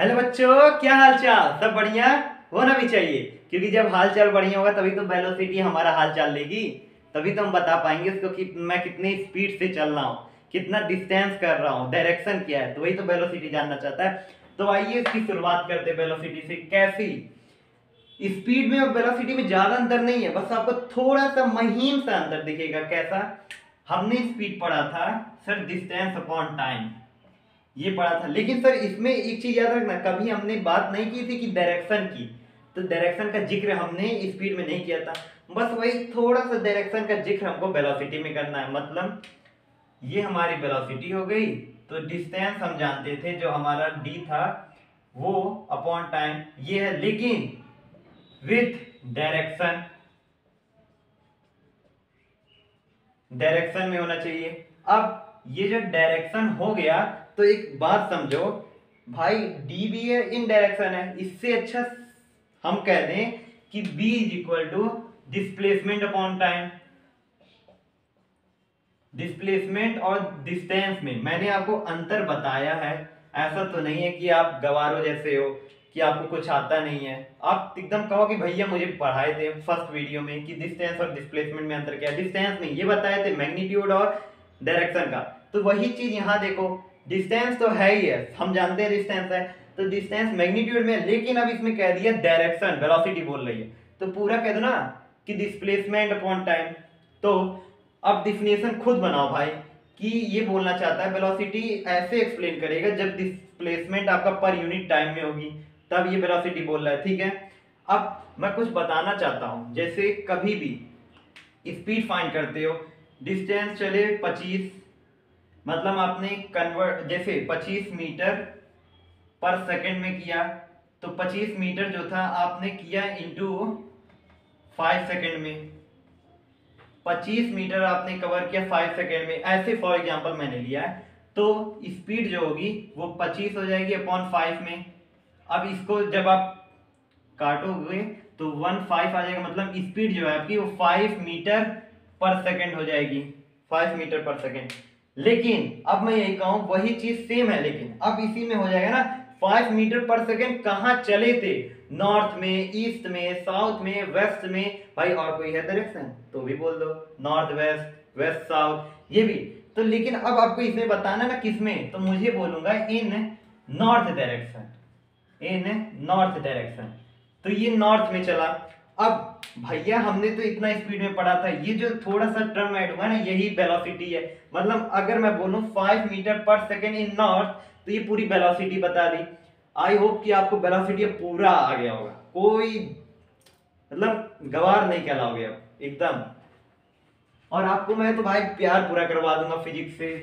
Hello बच्चों, क्या हाल चाल? सब बढ़िया होना भी चाहिए, क्योंकि जब हाल चाल बढ़िया होगा तभी तो वेलोसिटी हमारा हाल चाल लेगी। तभी तो हम बता पाएंगे उसको कि मैं कितनी स्पीड से चल रहा हूँ, कितना डिस्टेंस कर रहा हूँ, डायरेक्शन क्या है। तो वही तो वेलोसिटी जानना चाहता है। तो आइए इसकी शुरुआत करते हैं वेलोसिटी से। कैसी? स्पीड में और वेलोसिटी में ज्यादा अंतर नहीं है, बस आपको थोड़ा सा महीन सा अंतर दिखेगा। कैसा? हमने स्पीड पढ़ा था सर, डिस्टेंस अपॉन टाइम, ये पढ़ा था। लेकिन सर इसमें एक चीज याद रखना, कभी हमने बात नहीं की थी कि डायरेक्शन की। तो डायरेक्शन का जिक्र हमने स्पीड में नहीं किया था। बस वही थोड़ा सा डायरेक्शन का जिक्र हमको वेलोसिटी में करना है। मतलब ये हमारी वेलोसिटी हो गई, तो डिस्टेंस हम जानते थे जो हमारा डी था वो अपॉन टाइम ये है, लेकिन विथ डायरेक्शन, डायरेक्शन में होना चाहिए। अब ये जो डायरेक्शन हो गया, तो एक बात समझो भाई, डी भी है, इन डायरेक्शन है। इससे अच्छा हम कह दें कि b is equal to displacement upon time. Displacement और डिस्टेंस में मैंने आपको अंतर बताया है। ऐसा तो नहीं है कि आप गवारों जैसे हो कि आपको कुछ आता नहीं है। आप एकदम कहो कि भैया मुझे पढ़ाए थे फर्स्ट वीडियो में कि डिस्टेंस और डिस्प्लेसमेंट में अंतर क्या है। डिस्टेंस में ये बताए थे मैग्नीट्यूड और डायरेक्शन का। तो वही चीज यहाँ देखो, डिस्टेंस तो है ही है, हम जानते हैं डिस्टेंस है, तो डिस्टेंस मैग्नीट्यूड में, लेकिन अब इसमें कह दिया डायरेक्शन, वेलोसिटी बोल रही है, तो पूरा कह दो ना कि डिस्प्लेसमेंट अपॉन टाइम। तो अब डिफिनेशन खुद बनाओ भाई, कि ये बोलना चाहता है वेलोसिटी ऐसे एक्सप्लेन करेगा जब डिस्प्लेसमेंट आपका पर यूनिट टाइम में होगी, तब ये वेलोसिटी बोल रहा है। ठीक है, अब मैं कुछ बताना चाहता हूं। जैसे कभी भी स्पीड फाइंड करते हो, डिस्टेंस चले 25, मतलब आपने कन्वर्ट जैसे 25 मीटर पर सेकंड में किया, तो 25 मीटर जो था आपने किया इंटू 5 सेकंड में। 25 मीटर आपने कवर किया 5 सेकंड में, ऐसे फॉर एग्जांपल मैंने लिया है। तो स्पीड जो होगी वो 25 हो जाएगी अपॉन 5 में। अब इसको जब आप काटोगे तो 1.5 आ जाएगा, मतलब स्पीड जो है आपकी वो 5 मीटर पर सेकंड हो जाएगी, 5 मीटर पर सेकंड। लेकिन अब मैं यही कहूं वही चीज सेम है, लेकिन अब इसी में हो जाएगा ना 5 मीटर पर सेकंड कहां चले थे, नॉर्थ में, ईस्ट में, साउथ में, वेस्ट में। भाई और कोई है डायरेक्शन तो भी बोल दो, नॉर्थ वेस्ट, वेस्ट साउथ, ये भी। तो लेकिन अब आपको इसमें बताना ना किसमें, तो मुझे बोलूंगा इन नॉर्थ डायरेक्शन, इन नॉर्थ डायरेक्शन। तो ये नॉर्थ में चला। अब भैया हमने तो इतना स्पीड में पढ़ा था, ये जो थोड़ा सा टर्म ऐड हुआ ना यही वेलोसिटी है। मतलब अगर मैं बोलूं 5 मीटर पर सेकंड इन नॉर्थ, तो ये पूरी वेलोसिटी बता दी। आई होप कि आपको वेलोसिटी पूरा आ गया होगा, कोई मतलब गवार नहीं कहलाओगे अब एकदम। और आपको मैं तो भाई प्यार पूरा करवा दूंगा फिजिक्स से।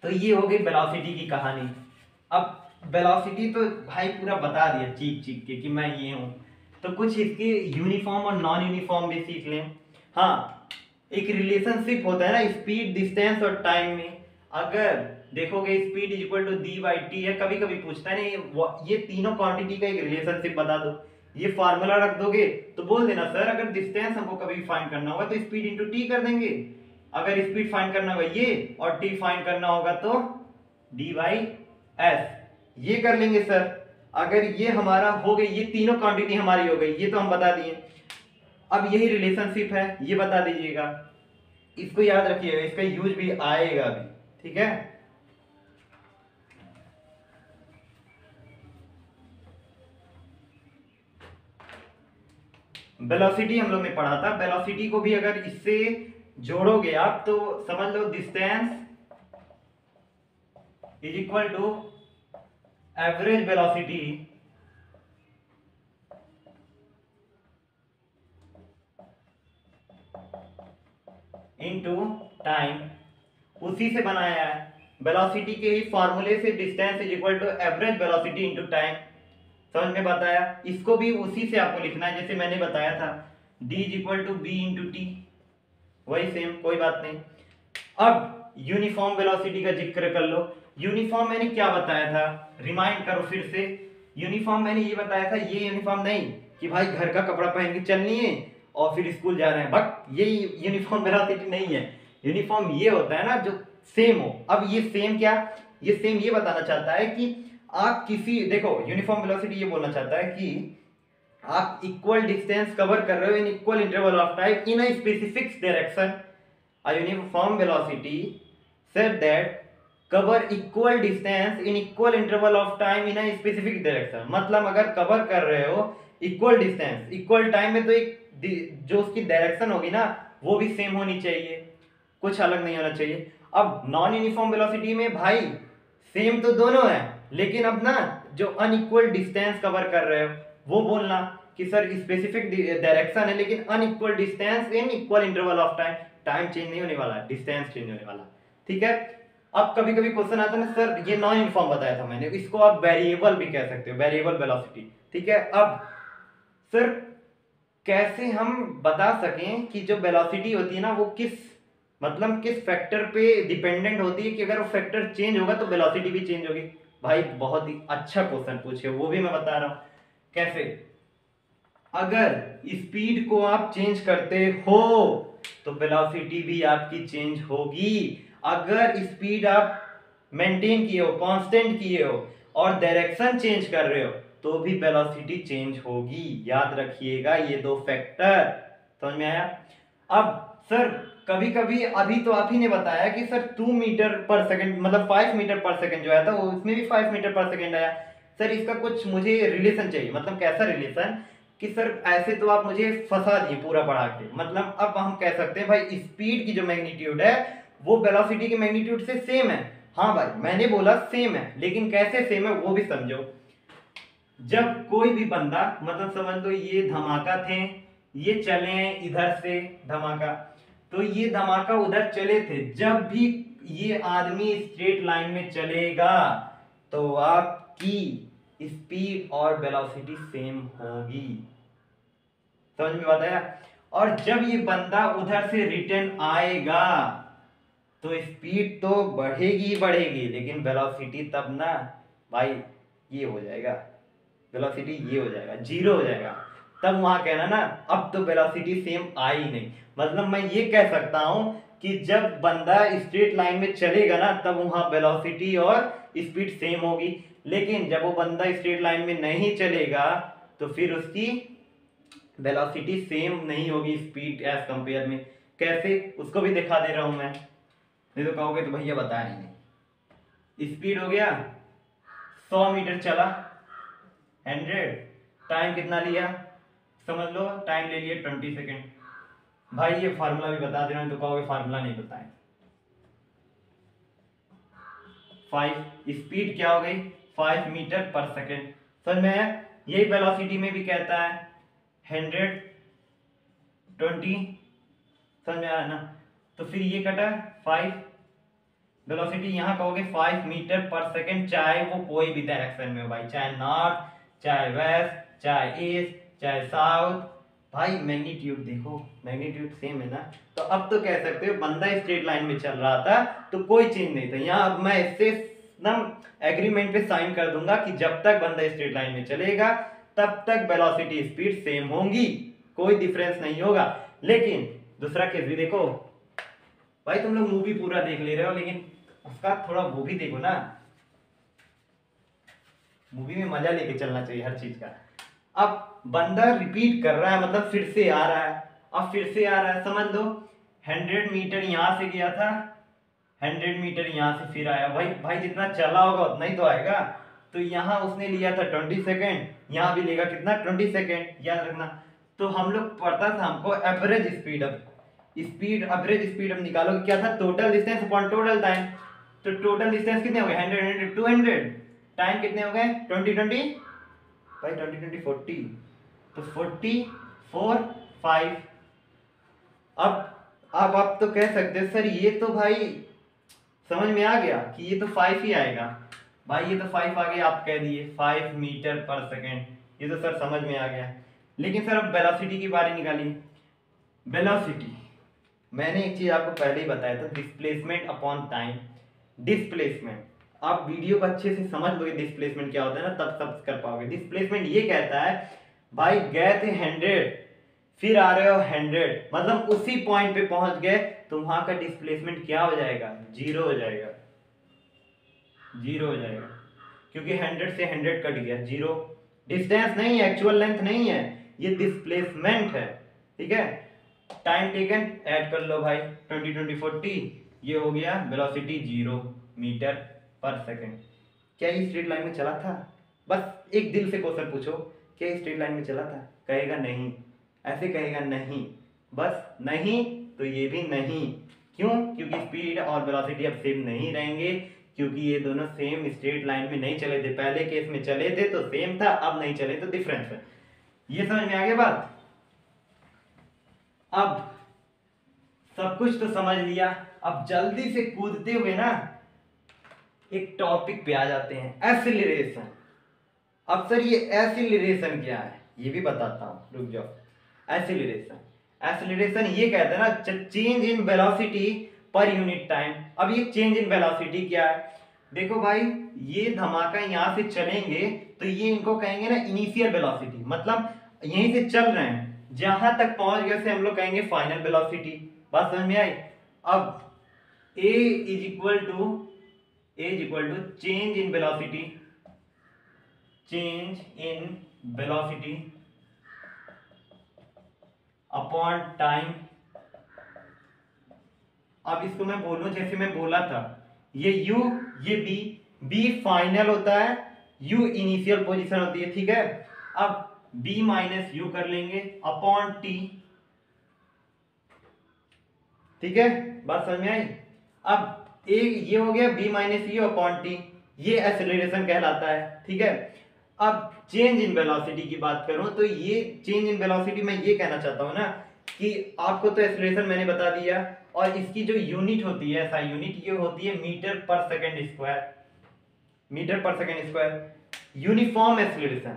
तो ये हो गई वेलोसिटी की कहानी। अब वेलोसिटी तो भाई पूरा बता दिया चीख चीख के कि मैं ये हूं। तो कुछ इसके यूनिफॉर्म और नॉन यूनिफॉर्म भी सीख लें। हाँ, एक रिलेशनशिप होता है ना स्पीड, डिस्टेंस और टाइम में। अगर देखोगे speed is equal to d by t है, कभी कभी पूछता है ना ये तीनों क्वांटिटी का एक रिलेशनशिप बता दो, ये फार्मूला रख दोगे तो बोल देना सर अगर डिस्टेंस हमको कभी फाइंड करना होगा तो स्पीड इंटू टी कर देंगे, अगर स्पीड फाइंड करना होगा ये और टी फाइंड करना होगा तो डी बाई एस, ये कर लेंगे सर। अगर ये हमारा हो गई, ये तीनों क्वांटिटी हमारी हो गई, ये तो हम बता दिए। अब यही रिलेशनशिप है, ये बता दीजिएगा, इसको याद रखिएगा, इसका यूज भी आएगा भी। ठीक है, वेलोसिटी हम लोग ने पढ़ा था, वेलोसिटी को भी अगर इससे जोड़ोगे आप तो समझ लो distance is equal to average velocity into time, उसी से बनाया है। वेलोसिटी के ही फॉर्मूले से distance is equal to average velocity into time, समझ में बताया। इसको भी उसी से आपको लिखना है जैसे मैंने बताया था, d is equal to b into t, वही सेम, कोई बात नहीं। अब यूनिफॉर्म वेलोसिटी का जिक्र कर लो। यूनिफॉर्म मैंने क्या बताया था, रिमाइंड करो फिर से। यूनिफॉर्म मैंने ये बताया था, ये यूनिफॉर्म नहीं कि भाई घर का कपड़ा पहन के चलनी है और फिर स्कूल जा रहे हैं, बट ये यूनिफॉर्म वेलोसिटी नहीं है। यूनिफॉर्म ये होता है ना जो सेम हो। अब ये सेम क्या, ये सेम ये बताना चाहता है कि आप किसी, देखो यूनिफॉर्म वेलोसिटी ये बोलना चाहता है कि आप इक्वल डिस्टेंस कवर कर रहे हो in equal interval of time in a specific direction. A uniform velocity said that cover equal distance in equal interval of time in a specific direction. मतलब अगर कवर कर रहे हो इक्वल डिस्टेंस इक्वल टाइम में, तो एक जो उसकी डायरेक्शन होगी ना वो भी सेम होनी चाहिए, कुछ अलग नहीं होना चाहिए। अब नॉन यूनिफॉर्म वेलोसिटी में भाई सेम तो दोनों है, लेकिन अब ना जो अनइक्वल डिस्टेंस कवर कर रहे हो वो बोलना कि सर स्पेसिफिक डायरेक्शन है लेकिन unequal distance in equal interval of time. Time change नहीं होने वाला, डिस्टेंस चेंज होने वाला। ठीक है। अब कभी कभी क्वेश्चन आता है ना, सर ये नॉन यूनिफॉर्म बताया था मैंने, इसको आप वेरिएबल भी कह सकते हो, वेरिएबल वेलोसिटी। ठीक है। अब सर कैसे हम बता सकें कि जो वेलोसिटी होती है ना वो किस, मतलब किस फैक्टर पे डिपेंडेंट होती है कि अगर वो फैक्टर चेंज होगा तो वेलोसिटी भी चेंज होगी। भाई बहुत ही अच्छा क्वेश्चन पूछे, वो भी मैं बता रहा हूं कैसे। अगर स्पीड को आप चेंज करते हो तो वेलोसिटी भी आपकी चेंज होगी। अगर स्पीड आप मेंटेन किए हो, कांस्टेंट किए हो और डायरेक्शन चेंज कर रहे हो तो भी वेलोसिटी चेंज होगी। याद रखिएगा ये दो फैक्टर। समझ में आया? अब सर कभी कभी, अभी तो आप ही ने बताया कि सर 2 मीटर पर सेकंड मतलब 5 मीटर पर सेकंड जो आया था वो उसमें भी 5 मीटर पर सेकंड आया। सर इसका कुछ मुझे रिलेशन चाहिए, मतलब कैसा रिलेशन कि सर ऐसे तो आप मुझे फंसा दिए पूरा पढ़ा के। मतलब अब हम कह सकते हैं भाई स्पीड की जो मैग्नीट्यूड है वो वेलोसिटी की मैग्नीट्यूड से सेम है। हाँ भाई मैंने बोला सेम है, लेकिन कैसे सेम है वो भी समझो। जब कोई भी बंदा, मतलब समझ लो ये धमाका थे, ये चले इधर से धमाका, तो ये धमाका उधर चले थे, जब भी ये आदमी स्ट्रेट लाइन में चलेगा तो आपकी स्पीड और वेलोसिटी सेम होगी। समझ में बात आया? और जब ये बंदा उधर से रिटर्न आएगा तो स्पीड तो बढ़ेगी ही बढ़ेगी, लेकिन वेलोसिटी तब ना भाई ये हो जाएगा, वेलोसिटी ये हो जाएगा, जीरो हो जाएगा। तब वहां कहना ना अब तो वेलोसिटी सेम आई नहीं। मतलब मैं ये कह सकता हूं कि जब बंदा स्ट्रेट लाइन में चलेगा ना तब वहां वेलोसिटी और स्पीड सेम होगी, लेकिन जब वो बंदा स्ट्रेट लाइन में नहीं चलेगा तो फिर उसकी वेलोसिटी सेम नहीं होगी स्पीड एज कंपेयर में। कैसे, उसको भी दिखा दे रहा हूं मैं, नहीं तो कहोगे तो भैया बताया ही नहीं। स्पीड हो गया 100 मीटर चला 100, टाइम कितना लिया समझ लो, टाइम ले लिया 20 सेकेंड। भाई ये फार्मूला भी बता दे रहा हूं तो कहोगे फार्मूला नहीं बताए। 5 स्पीड क्या हो गई 5 मीटर पर सेकेंड। समझ में? यही वेलोसिटी में भी कहता है 120। समझ में आ रहा है ना? तो फिर ये कटा 5, वेलोसिटी यहां कहोगे 5 मीटर पर सेकेंड, चाहे वो कोई भी डायरेक्शन में हो भाई, चाहे नॉर्थ, चाहे वेस्ट, चाहे ईस्ट, चाहे साउथ। भाई मैग्नीट्यूड देखो, मैग्नीट्यूड सेम है ना। तो अब तो कह सकते हो बंदा स्ट्रेट लाइन में चल रहा था तो कोई चेंज नहीं था। यहाँ अब मैं इससे एकदम एग्रीमेंट पे साइन कर दूंगा कि जब तक बंदा स्ट्रेट लाइन में चलेगा तब तक वेलोसिटी स्पीड सेम होंगी, कोई डिफरेंस नहीं होगा। लेकिन दूसरा केस भी देखो भाई, तुम लोग मूवी पूरा देख ले रहे हो लेकिन उसका थोड़ा वो भी देखो ना, मूवी में मजा लेके चलना चाहिए हर चीज का। अब बंदा रिपीट कर रहा है, मतलब फिर से आ रहा है, अब फिर से आ रहा है, समझ लो 100 मीटर यहां से गया था, 100 मीटर यहां से फिर आया। भाई भाई जितना चला होगा उतना ही तो आएगा। तो यहाँ उसने लिया था 20 सेकेंड, यहाँ भी लेगा कितना 20 सेकेंड, याद रखना। तो हम लोग पढ़ता था हमको एवरेज स्पीड। अब स्पीड एवरेज स्पीड अब निकालोगे क्या था, total distance upon total time. तो टोटल डिस्टेंस कितने हो गए 100 100 200, टाइम कितने हो गए 20 20 भाई 20 20 40, तो 40 4 5। अब आप तो कह सकते हो सर ये तो भाई समझ में आ गया कि ये तो 5 ही आएगा। भाई ये तो 5 आ गया, आप कह दिए 5 मीटर पर सेकेंड, ये तो सर समझ में आ गया। लेकिन सर अब वेलोसिटी की बारी निकाली। वेलोसिटी मैंने एक चीज आपको पहले ही बताया था, डिस्प्लेसमेंट अपॉन टाइम। डिस्प्लेसमेंट आप वीडियो को अच्छे से समझ लोगे डिस्प्लेसमेंट क्या होता है ना, तब सब कर पाओगे। डिस्प्लेसमेंट ये कहता है भाई गए थे 100 फिर आ रहे हो 100, मतलब उसी पॉइंट पे पहुंच गए तो वहां का डिस्प्लेसमेंट क्या हो जाएगा, जीरो हो जाएगा। जीरो हो जाएगा, क्योंकि 100 से 100 कट गया, जीरो। डिस्टेंस नहीं है, एक्चुअल लेंथ नहीं है, ये डिस्प्लेसमेंट है, ठीक है। टाइम टेकन ऐड कर लो भाई, 20 20 40, ये हो गया वेलोसिटी 0 मीटर पर सेकंड। क्या ये स्ट्रेट लाइन में चला था? बस एक दिल से क्वेश्चन पूछो, क्या ये स्ट्रेट लाइन में चला था? कहेगा नहीं, ऐसे कहेगा नहीं, बस नहीं तो ये भी नहीं। क्यों? क्योंकि स्पीड और वेलोसिटी अब सेम नहीं रहेंगे, क्योंकि ये दोनों सेम स्ट्रेट लाइन में नहीं चले थे। पहले केस में चले थे तो सेम था, अब नहीं चले तो डिफरेंस है। ये समझ में आ गया बात? अब सब कुछ तो समझ लिया, अब जल्दी से कूदते हुए ना एक टॉपिक पे आ जाते हैं, एक्सीलरेशन। अब सर ये एक्सीलरेशन क्या है ये भी बताता हूं, रुक जाओ। एक्सीलरेशन ये कहते हैं ना change in velocity per unit time. अब ये चेंज इन वेलोसिटी क्या है? देखो भाई, ये धमाका यहां से चलेंगे तो ये इनको कहेंगे ना इनिशियल वेलोसिटी, मतलब यहीं से चल रहे हैं जहां तक पहुंच गए से हम लोग कहेंगे फाइनल वेलोसिटी। बात समझ में आई? अब a is equal to change in velocity, upon time. अब इसको मैं बोलूं जैसे मैं बोला था, ये u ये b फाइनल होता है, u इनिशियल पोजीशन होती है, ठीक है। अब b माइनस यू कर लेंगे अपॉन t, ठीक है। बात समझ में आई? अब एक ये हो गया b minus u upon T, ये एक्सेलरेशन कहलाता है, ठीक है। अब चेंज इन वेलोसिटी की बात करूं तो ये चेंज इन वेलोसिटी में ये कहना चाहता हूं ना कि आपको तो एक्सेलरेशन मैंने बता दिया, और इसकी जो यूनिट होती है SI यूनिट, ये होती है मीटर पर सेकंड स्क्वायर, यूनिफॉर्म एक्सेलरेशन।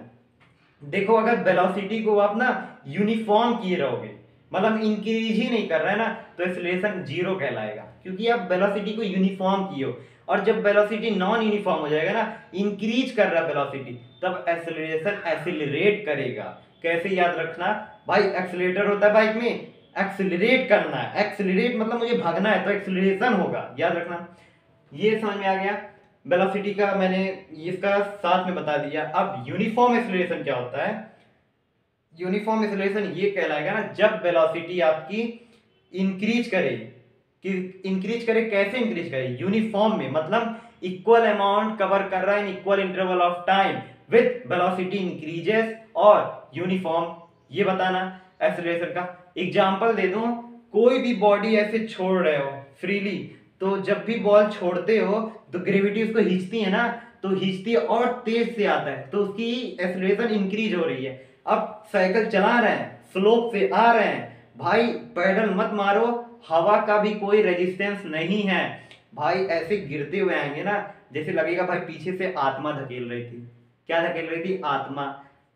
देखो अगर वेलोसिटी को आप ना यूनिफॉर्म किए रहोगे, मतलब इंक्रीज ही नहीं कर रहा है ना, तो एक्सेलरेशन जीरो कहलाएगा, क्योंकि आप वेलोसिटी को यूनिफॉर्म किए हो। और जब वेलोसिटी नॉन यूनिफॉर्म हो जाएगा ना, इंक्रीज कर रहा है वेलोसिटी, तब एक्सेलरेशन एक्सेलरेट करेगा। कैसे याद रखना भाई, एक्सेलरेटर होता है बाइक में, एक्सेलरेट करना है, एक्सेलरेट मतलब मुझे भागना है तो एक्सेलरेशन होगा, याद रखना। ये समझ में आ गया वेलोसिटी का, मैंने इसका साथ में बता दिया। अब यूनिफॉर्म एक्सेलरेशन क्या होता है? यूनिफॉर्म एक्सेलरेशन ये कहलाएगा ना जब वेलोसिटी आपकी इंक्रीज करे, कि इंक्रीज करे, कैसे इंक्रीज करे? यूनिफॉर्म में, मतलब इक्वल अमाउंट कवर कर रहा है in equal interval of time with velocity increases और यूनिफॉर्म। ये बताना एक्सेलरेशन का। एग्जांपल दे दूं, कोई भी बॉडी ऐसे छोड़ रहे हो फ्रीली, तो जब भी बॉल छोड़ते हो तो ग्रेविटी उसको खींचती है ना, तो खींचती है और तेज से आता है, तो उसकी एक्सेलरेशन इंक्रीज हो रही है। अब साइकिल चला रहे हैं, स्लोप से आ रहे हैं, भाई पैडल मत मारो, हवा का भी कोई रेजिस्टेंस नहीं है, भाई ऐसे गिरते हुए आएंगे ना जैसे लगेगा भाई पीछे से आत्मा धकेल रही थी। क्या धकेल रही थी? आत्मा।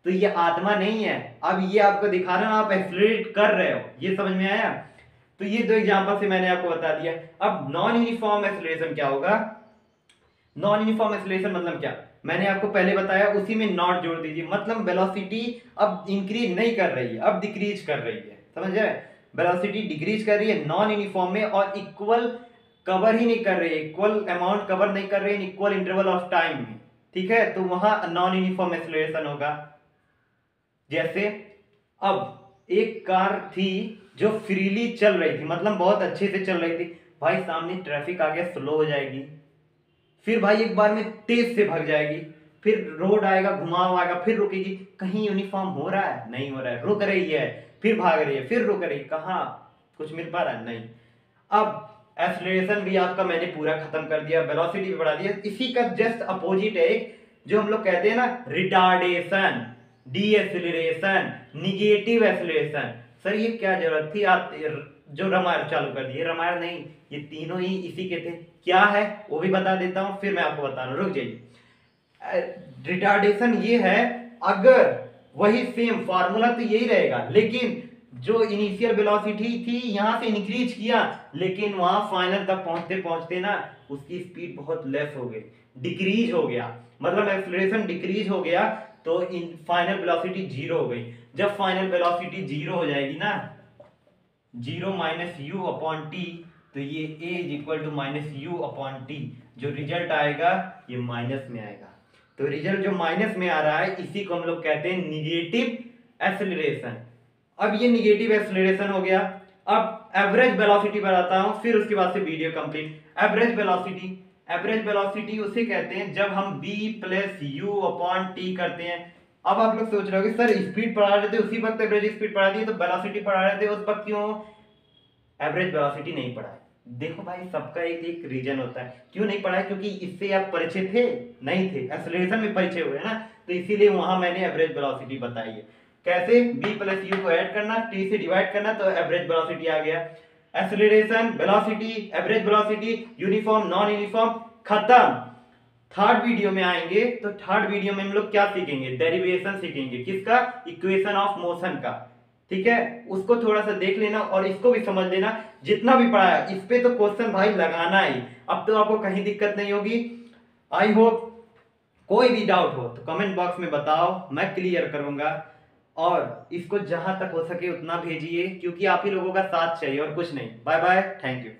तो ये आत्मा नहीं है, अब ये आपको दिखा रहा है आप एक्सेलरेट कर रहे हो, ये समझ में आया? तो ये दो एग्जांपल से मैंने आपको बता दिया। अब नॉन यूनिफॉर्म एक्सेलरेशन क्या होगा? नॉन यूनिफॉर्म एक्सेलरेशन मतलब क्या, मैंने आपको पहले बताया, उसी में नॉट जोड़ दीजिए, मतलब वेलोसिटी अब इंक्रीज नहीं कर रही है, अब डिक्रीज कर रही है, समझ जाए? वेलोसिटी डिक्रीज कर रही है नॉन यूनिफॉर्म में, और इक्वल कवर ही नहीं कर रही है, इक्वल अमाउंट कवर नहीं कर रही है इक्वल इंटरवल ऑफ टाइम में, ठीक है। तो वहां नॉन यूनिफॉर्म एक्सेलरेशन होगा। जैसे अब एक कार थी जो फ्रीली चल रही थी, मतलब बहुत अच्छे से चल रही थी, भाई सामने ट्रैफिक आ गया, स्लो हो जाएगी, फिर भाई एक बार में तेज से भाग जाएगी, फिर रोड आएगा, घुमाव आएगा, फिर रुकेगी, कहीं यूनिफॉर्म हो रहा है? नहीं हो रहा है, रुक रही है, फिर भाग रही है, फिर रुक रही है, कहाँ कुछ मिल पा रहा है? नहीं। अब एक्सेलरेशन भी आपका मैंने पूरा खत्म कर दिया, वेलोसिटी भी बढ़ा दिया, इसी का जस्ट अपोजिट है एक, जो हम लोग कहते हैं ना retardation, deceleration, negative acceleration. Sir ये क्या जरूरत थी आप जो रामायण चालू कर दिए? रामायण नहीं, ये तीनों ही इसी के थे। क्या है वो भी बता देता हूं, फिर मैं आपको बता रहा हूं, रुक जाइए। रिटार्डेशन ये है, अगर वही सेम फार्मूला तो यही रहेगा, लेकिन जो इनिशियल वेलोसिटी थी यहां से इंक्रीज किया, लेकिन वहां फाइनल तक पहुंचते पहुंचते ना उसकी स्पीड बहुत लेस हो गई, डिक्रीज हो गया, मतलब एक्सेलरेशन डिक्रीज हो गया, तो इन फाइनल वेलोसिटी जीरो हो गई। जब फाइनल वेलोसिटी जीरो हो जाएगी ना, zero minus u upon t, तो ये a is equal to minus u upon t, जो रिजल्ट आएगा ये माइनस में आएगा। तो रिजल्ट जो माइनस में आ रहा है इसी को हम लोग कहते हैं निगेटिव एक्सेलरेशन। अब ये निगेटिव एक्सेलरेशन हो गया। अब एवरेज वेलोसिटी बताता हूं, फिर उसके बाद से वीडियो कंप्लीट। एवरेज वेलोसिटी उसे कहते हैं जब हम v plus you upon T करते हैं। अब आप लोग सोच रहे हो कि सर स्पीड पढ़ा रहे थे उसी वक्त एवरेज स्पीड पढ़ा दी, तो वेलोसिटी पढ़ा रहे थे उस वक्त क्यों एवरेज वेलोसिटी नहीं पढ़ा है? देखो भाई, सबका एक एक रीजन होता है। क्यों नहीं पढ़ा है? क्योंकि इससे आप परिचित थे नहीं थे, एक्सेलरेशन में परिचय हुए ना, तो इसीलिए वहां मैंने एवरेज वेलोसिटी बताई है। कैसे? v प्लस यू को ऐड करना, t से डिवाइड करना, तो एवरेज वेलोसिटी आ गया। Acceleration, velocity, average velocity, uniform, non uniform, खत्म। थर्ड वीडियो में आएंगे तो थर्ड वीडियो में हम लोग क्या सीखेंगे? डेरिवेशन सीखेंगे। किसका? इक्वेशन ऑफ मोशन का। ठीक है, उसको थोड़ा सा देख लेना और इसको भी समझ लेना। जितना भी पढ़ा है इस पे तो क्वेश्चन भाई लगाना ही। अब तो आपको कहीं दिक्कत नहीं होगी। आई होप कोई भी डाउट हो तो कमेंट बॉक्स में बताओ, मैं क्लियर करूंगा। और इसको जहां तक हो सके उतना भेजिए, क्योंकि आप ही लोगों का साथ चाहिए और कुछ नहीं। Bye bye, thank you.